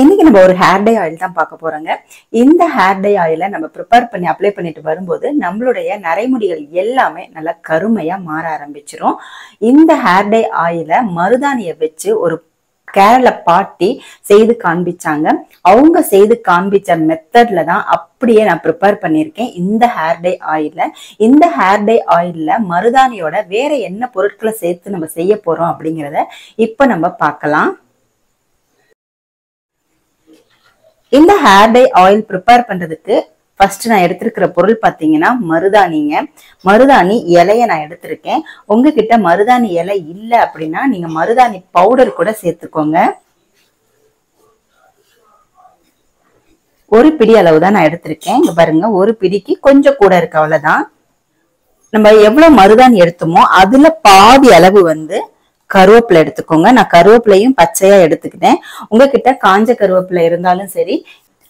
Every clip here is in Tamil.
இன்னைக்கு நம்ம ஒரு ஹேர் டை ஆயில் தான் பார்க்க போறோங்க. இந்த ஹேர் டை ஆயிலை நம்ம ப்ரிப்பேர் பண்ணி அப்ளை பண்ணிட்டு வரும்போது நம்மளுடைய நரைமுடிகள் எல்லாமே நல்லா கருமையா மாற ஆரம்பிச்சிரும். இந்த ஹேர் டை ஆயிலை மருதாணியை வச்சு ஒரு கேரள பாட்டி செய்து காண்பிச்சாங்க. அவங்க செய்து காண்பிச்ச மெத்தட்ல தான் அப்படியே நான் ப்ரிப்பேர் பண்ணியிருக்கேன் இந்த ஹேர் டை ஆயில. இந்த ஹேர் டை ஆயில்ல மருதாணியோட வேற என்ன பொருட்களை சேர்த்து நம்ம செய்ய போறோம் அப்படிங்கிறத இப்ப நம்ம பார்க்கலாம். இந்த ஹேர் டை ஆயில் ப்ரிப்பேர் பண்றதுக்கு ஃபர்ஸ்ட் நான் எடுத்திருக்கிற பொருள் பாத்தீங்கன்னா மருதாணிங்க. மருதாணி இலைய நான் எடுத்திருக்கேன். உங்ககிட்ட மருதாணி இலை இல்ல அப்படின்னா நீங்க மருதாணி பவுடர் கூட சேர்த்துக்கோங்க. ஒரு பிடி அளவு தான் நான் எடுத்திருக்கேன். இங்க பாருங்க, ஒரு பிடிக்கு கொஞ்சம் கூட இருக்கு, அவ்வளவுதான். நம்ம எவ்வளவு மருதாணி எடுத்தோமோ அதுல பாதி அளவு கருவேப்பிலை எடுத்துக்கோங்க. நான் கருவேப்பிலையும் பச்சையா எடுத்துக்கிட்டேன். உங்ககிட்ட காஞ்ச கருவேப்பிலை இருந்தாலும் சரி,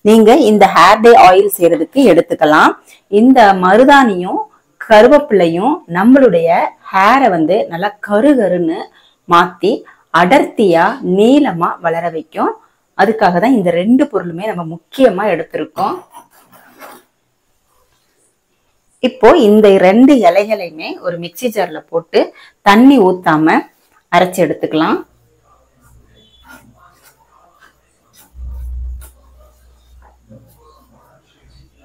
நீங்க இந்த ஹேர் டை ஆயில் செய்யறதுக்கு எடுத்துக்கலாம். இந்த மருதாணியும் கருவேப்பிலையும் நம்மளுடைய ஹேரை நல்லா கருகருன்னு மாத்தி அடர்த்தியா நீளமா வளர வைக்கும். அதுக்காக தான் இந்த ரெண்டு பொருளுமே நம்ம முக்கியமா எடுத்திருக்கோம். இப்போ இந்த ரெண்டு இலைகளையுமே ஒரு மிக்சி ஜார்ல போட்டு தண்ணி ஊத்தாம அரைச்சு எடுத்துக்கலாம்.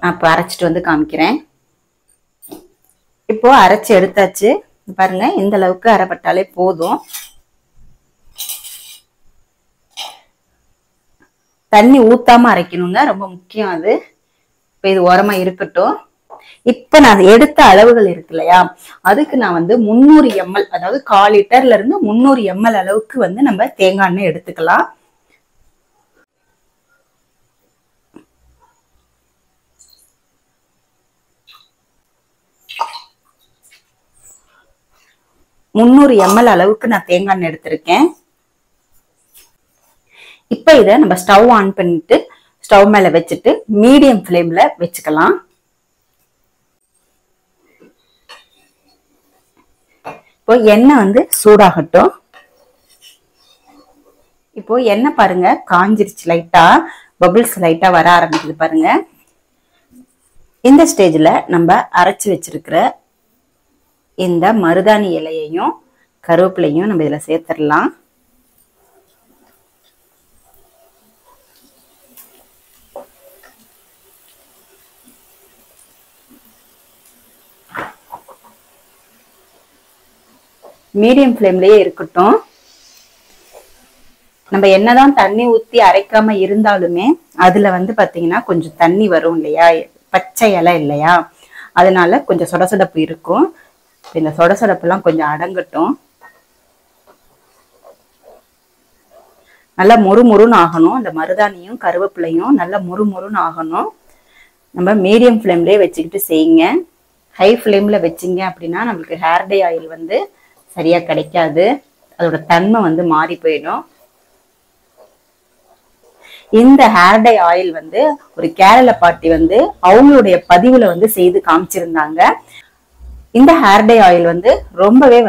அப்ப அரைச்சிட்டு காமிக்கிறேன். இப்போ அரைச்சு எடுத்தாச்சு பாருங்க. இந்த அளவுக்கு அரைப்பட்டாலே போதும். தண்ணி ஊத்தாம அரைக்கணுங்க, ரொம்ப முக்கியம் அது. இப்ப இது ஓரமா இருக்கட்டும். இப்ப நான் எடுத்த அளவுகள் இருக்கு இல்லையா, அதுக்கு நான் 300 ml, அதாவது 1/4 லிட்டர்ல இருந்து 300 ml அளவுக்கு நம்ம தேங்காய் எண்ணெய் எடுத்துக்கலாம். அளவுக்கு நான் தேங்காய் எண்ணெய் எடுத்திருக்கேன். இப்ப இத நம்ம ஸ்டவ் ஆன் பண்ணிட்டு ஸ்டவ் மேல வச்சுட்டு மீடியம் ஃப்ளேம்ல வச்சுக்கலாம். இப்போ எண்ணெய் சூடாகட்டும். இப்போ எண்ணெய் பாருங்க காஞ்சிருச்சு, லைட்டா பபிள்ஸ் லைட்டா வர ஆரம்பிக்குது பாருங்க. இந்த ஸ்டேஜ்ல நம்ம அரைச்சு வச்சிருக்கிற இந்த மருதாணி இலையையும் கருவேப்பிலையும் நம்ம இதுல சேர்த்துடலாம். மீடியம் ஃப்ளேம்லயே இருக்கட்டும். நம்ம என்னதான் தண்ணி ஊத்தி அரைக்காம இருந்தாலுமே அதுல பாத்தீங்கன்னா கொஞ்சம் தண்ணி வரும் இல்லையா, பச்சை இலை இல்லையா, அதனால கொஞ்சம் சொடசொடப்பு இருக்கும். இந்த சொடசொடப்பு எல்லாம் கொஞ்சம் அடங்கட்டும். நல்லா முறுமுறுன்னு ஆகணும். இந்த மருதாணியும் கருவேப்பிலையும் நல்லா முறுமுறுன்னு ஆகணும். நம்ம மீடியம் ஃப்ளேம்லயே வச்சுக்கிட்டு செய்யுங்க. ஹை ஃப்ளேம்ல வச்சிங்க அப்படின்னா நம்மளுக்கு ஹேர் டை ஆயில் சரியா கிடைக்காது. அதோட தன்மை மாறி போயிடும். இந்த ஹேர் டை ஆயில் ஒரு கேரள பாட்டி அவங்களுடைய பதிவுல செய்து காமிச்சிருந்தாங்க. இந்த ஹேர் டை ஆயில் ரொம்பவே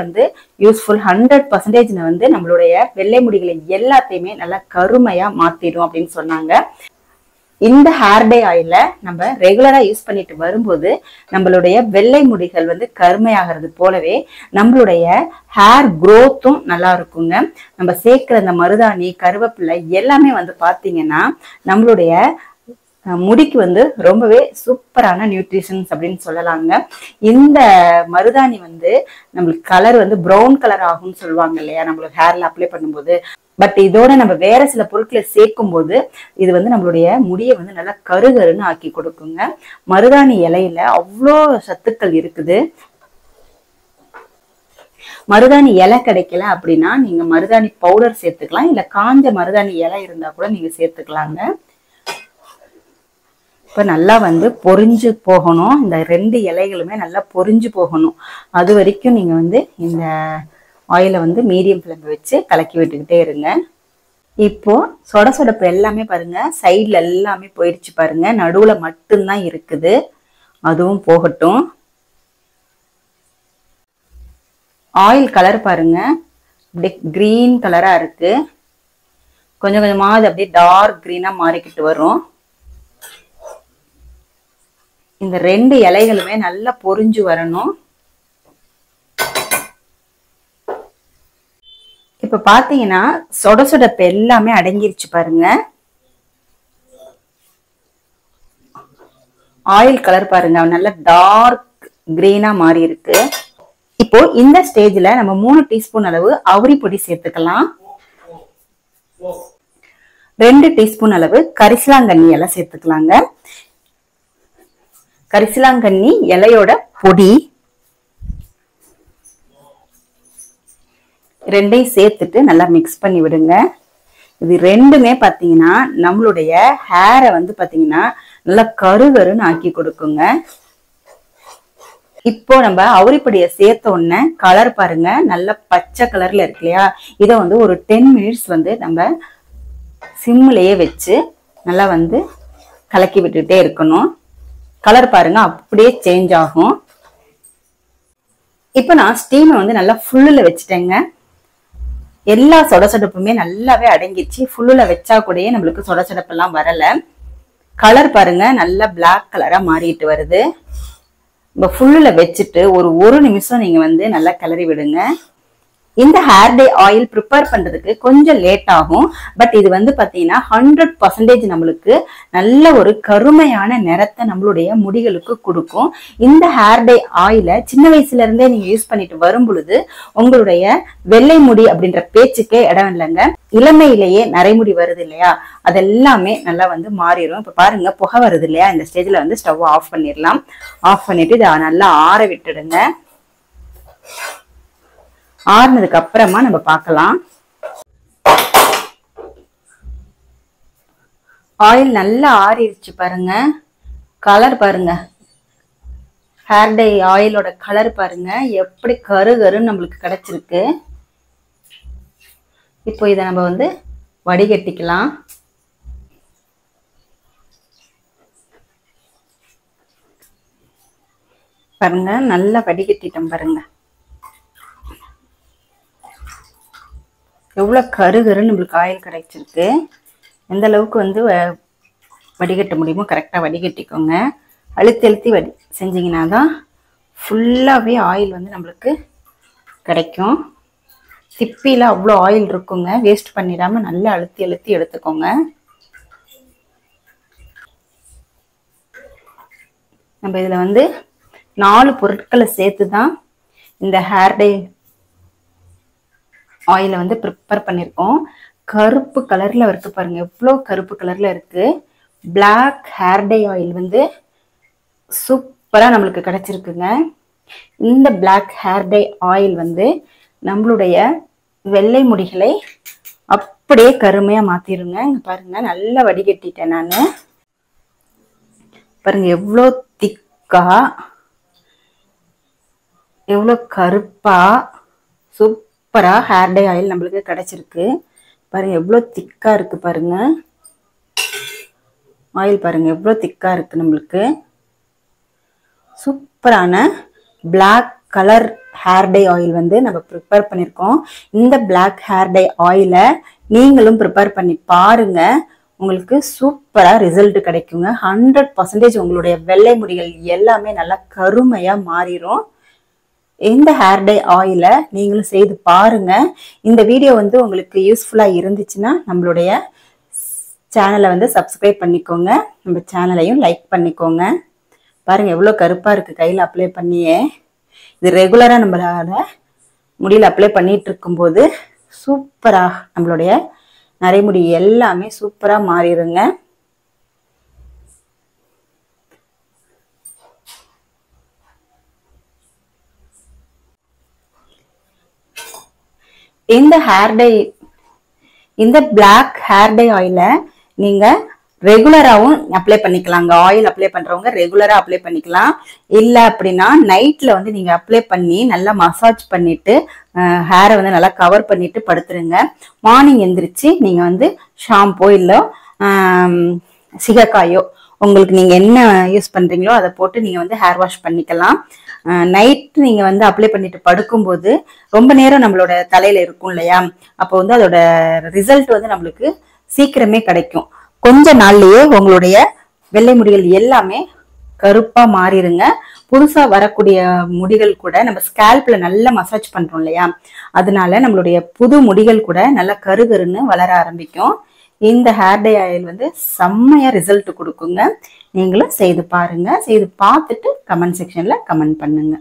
யூஸ்ஃபுல். 100% நம்மளுடைய வெள்ளை முடிகளை எல்லாத்தையுமே நல்லா கருமையா மாத்திடும் அப்படின்னு சொன்னாங்க. இந்த ஹேர் டை ஆயில நம்ம ரெகுலரா யூஸ் பண்ணிட்டு வரும்போது நம்மளுடைய வெள்ளை முடிகள் கருமையாகிறது போலவே நம்மளுடைய ஹேர் குரோத்தும் நல்லா இருக்குங்க. நம்ம சேர்க்கிற இந்த மருதாணி கருவேப்பிலை எல்லாமே பாத்தீங்கன்னா நம்மளுடைய முடிக்கு ரொம்பவே சூப்பரான நியூட்ரிஷன்ஸ் அப்படின்னு சொல்லலாங்க. இந்த மருதாணி நம்மளுக்கு கலர் ப்ரௌன் கலர் ஆகும்னு சொல்லுவாங்க இல்லையா நம்மளுக்கு ஹேர்ல அப்ளை பண்ணும்போது. பட் இதோட நம்ம வேற சில பொருட்களை சேர்க்கும் போது இது நம்மளுடைய முடியை நல்லா கருகருன்னு ஆக்கி கொடுக்குங்க. மருதாணி இலையில அவ்வளோ சத்துக்கள் இருக்குது. மருதாணி இலை கிடைக்கல அப்படின்னா நீங்க மருதாணி பவுடர் சேர்த்துக்கலாம், இல்ல காஞ்ச மருதாணி இலை இருந்தா கூட நீங்க சேர்த்துக்கலாங்க. இப்ப நல்லா பொரிஞ்சு போகணும். இந்த ரெண்டு இலைகளுமே நல்லா பொரிஞ்சு போகணும். அது வரைக்கும் நீங்க இந்த ஆயிலை மீடியம் ஃப்ளேம்ல வச்சு கலக்கி விட்டுக்கிட்டே இருங்க. இப்போ சொடசொடப்பு எல்லாமே பாருங்க சைட்ல எல்லாமே போயிடுச்சு பாருங்க. நடுவுல மட்டும்தான் இருக்குது, அதுவும் போகட்டும். ஆயில் கலர் பாருங்க கிரீன் கலரா இருக்கு. கொஞ்சம் கொஞ்சமா அது அப்படியே டார்க் கிரீனா மாறிக்கிட்டு வரும். இந்த 2 இலைகளுமே நல்லா பொரிஞ்சு வரணும். இப்ப பாத்தீங்கன்னா சொட சொடப்பு எல்லாமே அடங்கிருச்சு பாருங்க. ஆயில் கலர் பாருங்க நல்ல டார்க் கிரீனா மாறி இருக்கு. இப்போ இந்த ஸ்டேஜ்ல நம்ம 3 டீஸ்பூன் அளவு அவுரி பொடி சேர்த்துக்கலாம். 2 டீஸ்பூன் அளவு கரிசலாங்கண்ணி இலை சேர்த்துக்கலாங்க. கரிசலாங்கண்ணி இலையோட பொடி 2ஐயும் சேர்த்துட்டு நல்லா மிக்ஸ் பண்ணி விடுங்க. இது 2மே பாத்தீங்கன்னா நம்மளுடைய ஹேரை வந்து பாத்தீங்கன்னா நல்லா கருகருன்னு ஆக்கி கொடுக்குங்க. இப்போ நம்ம அவுரிப்பொடியை சேர்த்த உடனே கலர் பாருங்க நல்ல பச்சை கலர்ல இருக்கு இல்லையா. இதை வந்து ஒரு 10 மினிட்ஸ் வந்து நம்ம சிம்லயே வச்சு நல்லா வந்து கலக்கி விட்டுட்டே இருக்கணும். கலர் பாருங்க அப்படியே சேஞ்ச் ஆகும். இப்போ நான் ஸ்டீமை வந்து நல்லா ஃபுல்லுல வச்சுட்டேங்க. எல்லா சொடசொடப்புமே நல்லாவே அடங்கிச்சு. ஃபுல்லுல வச்சா கூடயே நம்மளுக்கு சொடசொடப்பு எல்லாம் வரல. கலர் பாருங்க நல்லா பிளாக் கலரா மாறிட்டு வருது. நம்ம ஃபுல்லுல வச்சுட்டு ஒரு நிமிஷம் நீங்க வந்து நல்லா கிளறி விடுங்க. இந்த ஹேர் டே ஆயில் ப்ரிப்பேர் பண்றதுக்கு கொஞ்சம் லேட் ஆகும். பட் இது வந்து பாத்தீங்கன்னா 100% நம்மளுக்கு நல்ல ஒரு கருமையான நிறத்தை நம்மளுடைய முடிகளுக்கு கொடுக்கும். இந்த ஹேர் டே ஆயில சின்ன வயசுல இருந்தே நீங்க யூஸ் பண்ணிட்டு வரும் பொழுது உங்களுடைய வெள்ளை முடி அப்படின்ற பேச்சுக்கே இடம் இல்லைங்க. இளமையிலேயே நரைமுடி வருது இல்லையா, அதெல்லாமே நல்லா வந்து மாறிடும். இப்ப பாருங்க புகை வருது இல்லையா, இந்த ஸ்டேஜ்ல வந்து ஸ்டவ் ஆஃப் பண்ணிடலாம். ஆஃப் பண்ணிட்டு இதை நல்லா ஆற விட்டுடுங்க. ஆறுனதுக்கு அப்புறமா நம்ம பார்க்கலாம். ஆயில் நல்லா ஆறிடுச்சு பாருங்க. கலர் பாருங்க, ஹேர் டை ஆயிலோட கலர் பாருங்க எப்படி கருகருன்னு நம்மளுக்கு கிடைச்சிருக்கு. இப்போ இதை நம்ம வந்து வடிகட்டிக்கலாம். பாருங்க நல்லா வடிகட்டிட்டோம் பாருங்க. எவ்வளவு கருகருன்னு நம்மளுக்கு ஆயில் கிடைச்சிருக்கு. எந்த அளவுக்கு வந்து வடிகட்ட முடியுமோ கரெக்டா வடிகட்டிக்கோங்க. அழுத்தி அழுத்தி செஞ்சீங்கன்னா தான் ஃபுல்லாவே ஆயில் வந்து நம்மளுக்கு கிடைக்கும். சிப்பில அவ்வளோ ஆயில் இருக்குங்க, வேஸ்ட் பண்ணிடாம நல்லா அழுத்தி அழுத்தி எடுத்துக்கோங்க. நம்ம இதுல வந்து 4 பொருட்களை சேர்த்து தான் இந்த ஹேர் டை ஆயில வந்து ப்ரிப்பேர் பண்ணிருக்கோம். கருப்பு கலர்ல இருக்கு பாருங்க, எவ்வளவு கருப்பு கலர்ல இருக்கு. பிளாக் ஹேர் டை ஆயில் வந்து சூப்பரா நம்மளுக்கு கிடைச்சிருக்குங்க. இந்த பிளாக் ஹேர் டை ஆயில் வந்து நம்மளுடைய வெள்ளை முடிகளை அப்படியே கருமையா மாத்திருங்க. இங்க பாருங்க நல்லா வடிகட்டிட்டேன் நானு. பாருங்க எவ்வளோ திக்கா எவ்வளோ கருப்பா சூப்பரா ஹேர் டை ஆயில் நம்மளுக்கு கிடைச்சிருக்கு. பாருங்க எவ்வளோ திக்கா இருக்கு பாருங்க. ஆயில் பாருங்க எவ்வளோ திக்கா இருக்கு. நம்மளுக்கு சூப்பரான black colour hair dye oil வந்து நம்ம ப்ரிப்பேர் பண்ணியிருக்கோம். இந்த பிளாக் ஹேர் டை ஆயில நீங்களும் ப்ரிப்பேர் பண்ணி பாருங்க. உங்களுக்கு சூப்பரா ரிசல்ட் கிடைக்குங்க. 100% உங்களுடைய வெள்ளை முடிகள் எல்லாமே நல்லா கருமையா மாறிடும். இந்த ஹேர் டை ஆயில நீங்களும் செய்து பாருங்க. இந்த வீடியோ வந்து உங்களுக்கு யூஸ்ஃபுல்லா இருந்துச்சுன்னா நம்மளுடைய சேனலை வந்து சப்ஸ்கிரைப் பண்ணிக்கோங்க. நம்ம சேனலையும் லைக் பண்ணிக்கோங்க. பாருங்க எவ்வளவு கருப்பா இருக்கு கையில அப்ளை பண்ணியே. இது ரெகுலரா நம்மளால முடியல அப்ளை பண்ணிட்டு இருக்கும்போது சூப்பரா நம்மளுடைய நரைமுடி எல்லாமே சூப்பரா மாறிடுங்க. இந்த பிளாக் ஹேர் டை ஆயில நீங்க ரெகுலராகவும் அப்ளை பண்ணிக்கலாங்க. ஆயில் அப்ளை பண்றவங்க ரெகுலரா அப்ளை பண்ணிக்கலாம். இல்ல அப்படின்னா நைட்ல வந்து நீங்க அப்ளை பண்ணி நல்லா மசாஜ் பண்ணிட்டு ஹேரை வந்து நல்லா கவர் பண்ணிட்டு படுத்துருங்க. மார்னிங் எந்திரிச்சு நீங்க வந்து ஷாம்போ இல்ல சிகக்காயோ உங்களுக்கு நீங்க என்ன யூஸ் பண்றீங்களோ அதை போட்டு நீங்க வந்து ஹேர் வாஷ் பண்ணிக்கலாம். நைட் நீங்க வந்து அப்ளை பண்ணிட்டு படுக்கும்போது ரொம்ப நேரம் நம்மளோட தலையில இருக்கும் இல்லையா, அப்போ வந்து அதோட ரிசல்ட் வந்து நம்மளுக்கு சீக்கிரமே கிடைக்கும். கொஞ்ச நாள்லயே உங்களுடைய வெள்ளை முடிகள் எல்லாமே கருப்பா மாறிடுங்க. புதுசா வரக்கூடிய முடிகள் கூட நம்ம ஸ்கேல்ப்ல நல்லா மசாஜ் பண்றோம் இல்லையா, அதனால நம்மளுடைய புது முடிகள் கூட நல்லா கருகருன்னு வளர ஆரம்பிக்கும். இந்த ஹேர் டை ஆயில் வந்து செம்மையா ரிசல்ட் கொடுக்குங்க. நீங்களும் செய்து பாருங்க. செய்து பார்த்துட்டு கமெண்ட் செக்ஷன்ல கமெண்ட் பண்ணுங்க.